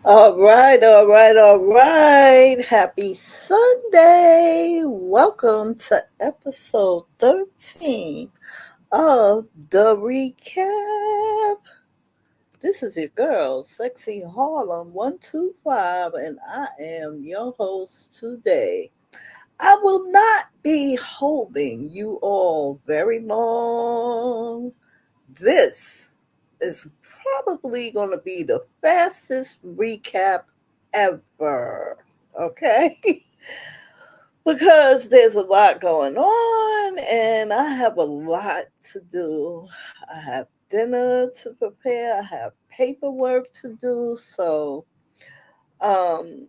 All right. Happy Sunday. Welcome to episode 13 of the Recap. This is your girl, Sexy Harlem 125, and I am your host today. I will not be holding you all very long. This is probably going to be the fastest recap ever. Okay? Because there's a lot going on and I have a lot to do. I have dinner to prepare, I have paperwork to do. So, um,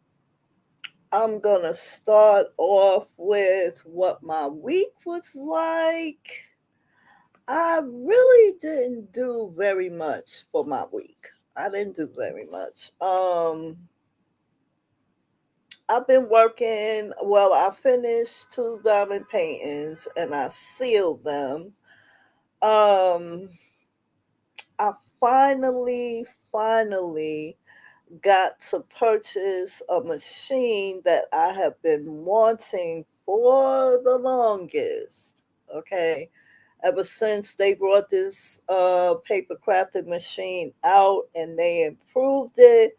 I'm going to start off with what my week was like. I really didn't do very much for my week. I didn't do very much. I've been working. Well, I finished two diamond paintings and I sealed them. Um, I finally got to purchase a machine that I have been wanting for the longest. Okay, ever since they brought this paper crafting machine out and they improved it,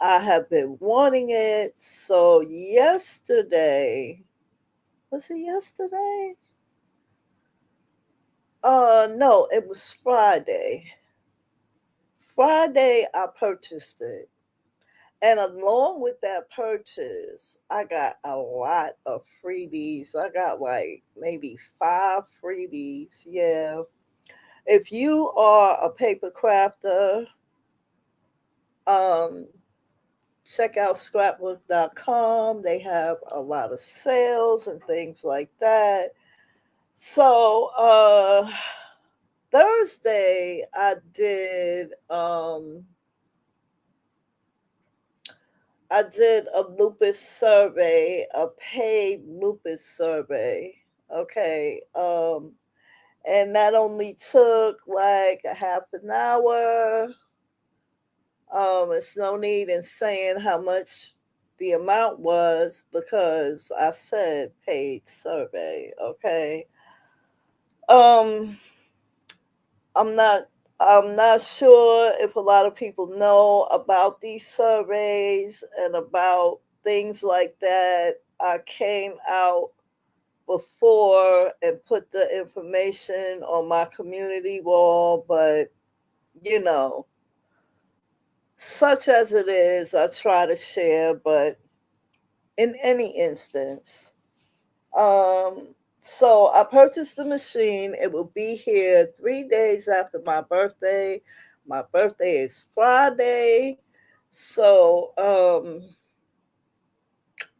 I have been wanting it. So yesterday, was it yesterday? No, it was Friday. Friday I purchased it. And along with that purchase, I got a lot of freebies. I got like maybe five freebies. Yeah. If you are a paper crafter, um, check out scrapbook.com. They have a lot of sales and things like that. So Thursday I did a lupus survey, a paid lupus survey. Okay. And that only took like a half an hour. It's no need in saying how much the amount was because I said paid survey. Okay. Um, I'm not. I'm not sure if a lot of people know about these surveys and about things like that. I came out before and put the information on my community wall, but you know, such as it is, I try to share, but in any instance. Um, so I purchased the machine. It will be here 3 days after my birthday. My birthday is Friday. So,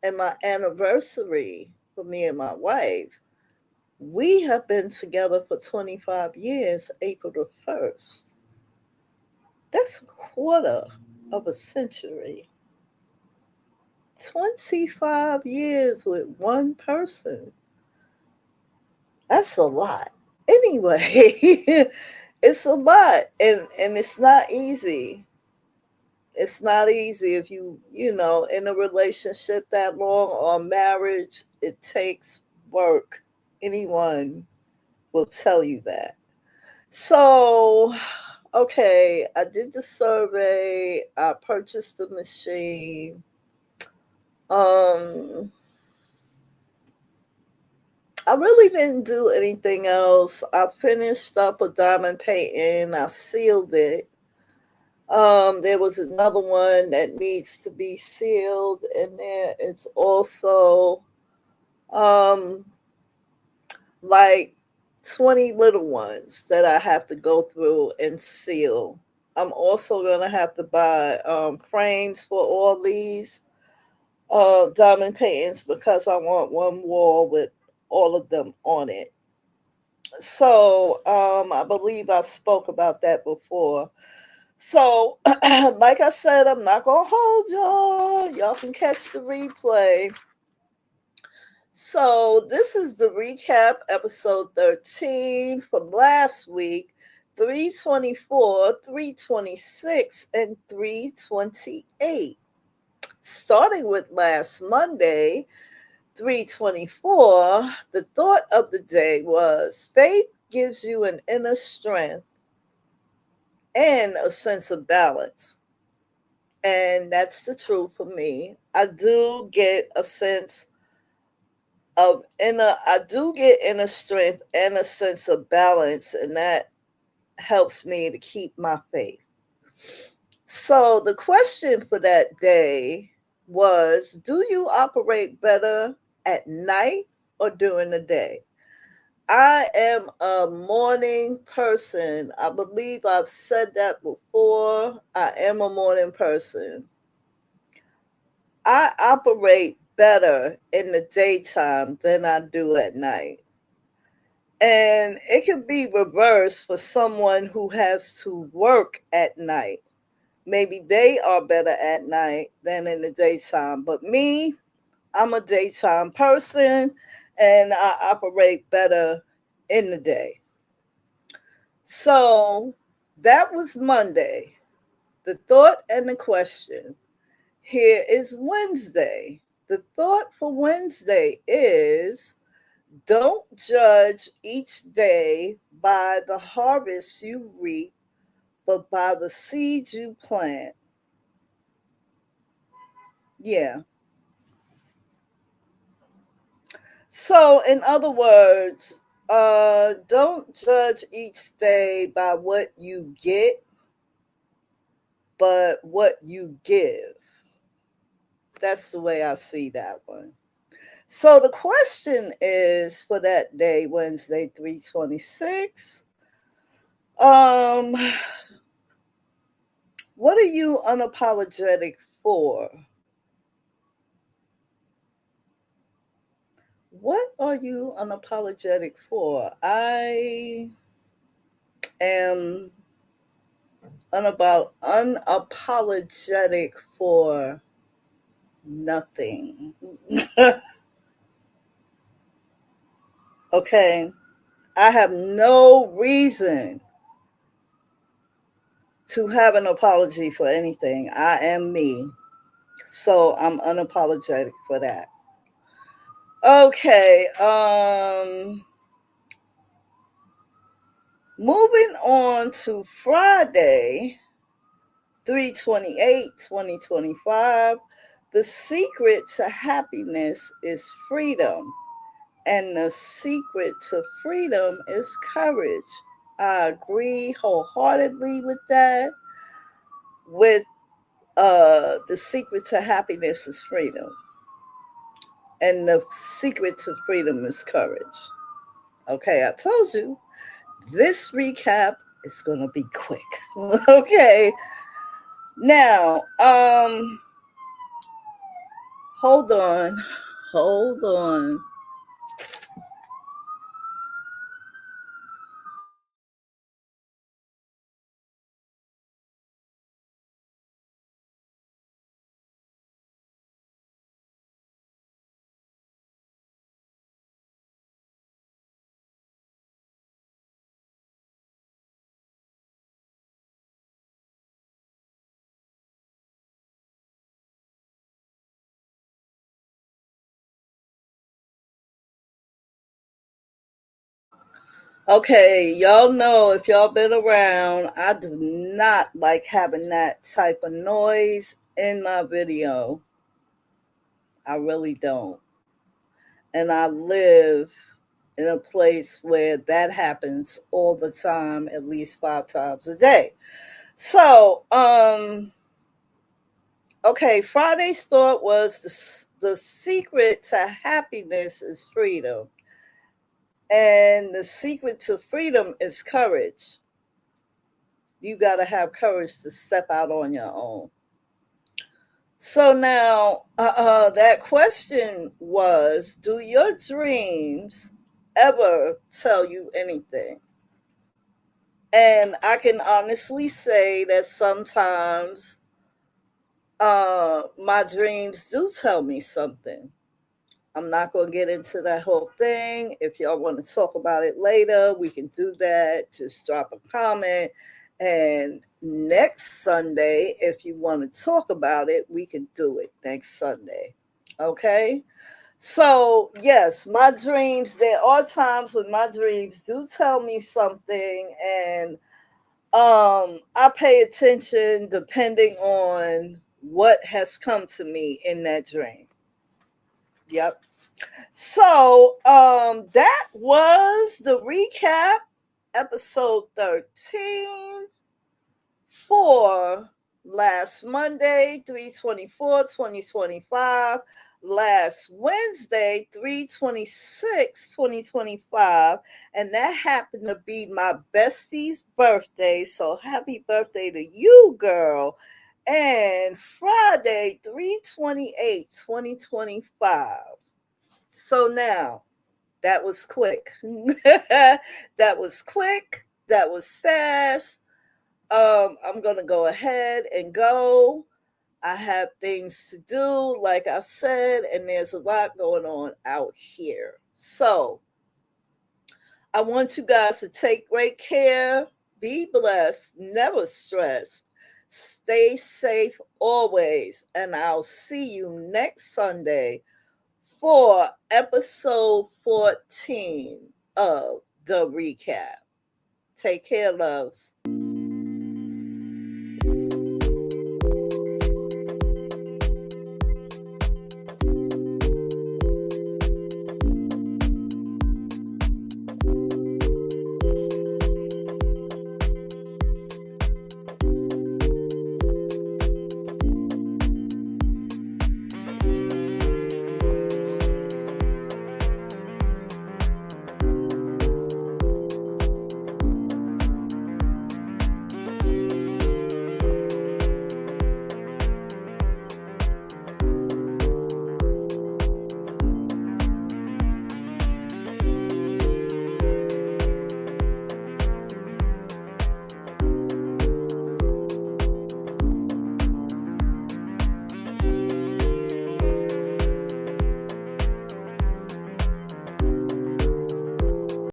and my anniversary for me and my wife, we have been together for 25 years, April the 1st. That's a quarter of a century. 25 years with one person. That's a lot. Anyway, it's a lot and it's not easy. It's not easy if you in a relationship that long or marriage, it takes work. Anyone will tell you that. So, okay, I did the survey, I purchased the machine. Um I really didn't do anything else. I finished up a diamond painting. I sealed it. There was another one that needs to be sealed, and there is also um, like 20 little ones that I have to go through and seal. I'm also gonna have to buy frames for all these diamond paintings because I want one wall with all of them on it. So I believe I've spoke about that before. So, like I said, I'm not gonna hold y'all. Y'all can catch the replay. So, this is the recap episode 13 for last week. 324, 326, and 328. Starting with last Monday, 324, the thought of the day was faith gives you an inner strength and a sense of balance. And that's the truth for me. I do get inner strength and a sense of balance, and that helps me to keep my faith. So the question for that day was, do you operate better at night or during the day? I am a morning person. I believe I've said that before. I am a morning person. I operate better in the daytime than I do at night. And it can be reversed for someone who has to work at night. Maybe they are better at night than in the daytime. But me, I'm a daytime person and I operate better in the day. So that was Monday, the thought and the question. Here is Wednesday. The thought for Wednesday is, don't judge each day by the harvest you reap, but by the seeds you plant. Yeah. So, in other words, don't judge each day by what you get, but what you give. That's the way I see that one. So the question is for that day, Wednesday, 326. Um, what are you unapologetic for? What are you unapologetic for? I am unapologetic for nothing. Okay. I have no reason to have an apology for anything. I am me. So I'm unapologetic for that. Okay. Moving on to Friday, 328, 2025. The secret to happiness is freedom. And the secret to freedom is courage. I agree wholeheartedly with that. With the secret to happiness is freedom. And the secret to freedom is courage. Okay, I told you this recap is going to be quick. Okay. Now, hold on. Hold on. Okay, y'all know if y'all been around, I do not like having that type of noise in my video. I really don't. And I live in a place where that happens all the time, at least 5 times a day. So, okay, Friday's thought was the secret to happiness is freedom. And the secret to freedom is courage. You got to have courage to step out on your own. So now, that question was, do your dreams ever tell you anything? And I can honestly say that sometimes my dreams do tell me something. I'm not going to get into that whole thing. If y'all want to talk about it later, we can do that. Just drop a comment. And next Sunday, if you want to talk about it, we can do it next Sunday. Okay? So, yes, my dreams, there are times when my dreams do tell me something, and I pay attention depending on what has come to me in that dream. Yep. So, that was the recap, episode 13 for last Monday, 3/24/2025, last Wednesday, 3/26/2025, and that happened to be my bestie's birthday. So happy birthday to you, girl. And Friday, 3/28/2025. So now that was quick. That was quick. That was fast. I'm gonna go ahead and go. I have things to do, like I said, and there's a lot going on out here. So I want you guys to take great care, be blessed, never stressed, stay safe always, and I'll see you next Sunday for episode 14 of the recap. Take care, loves.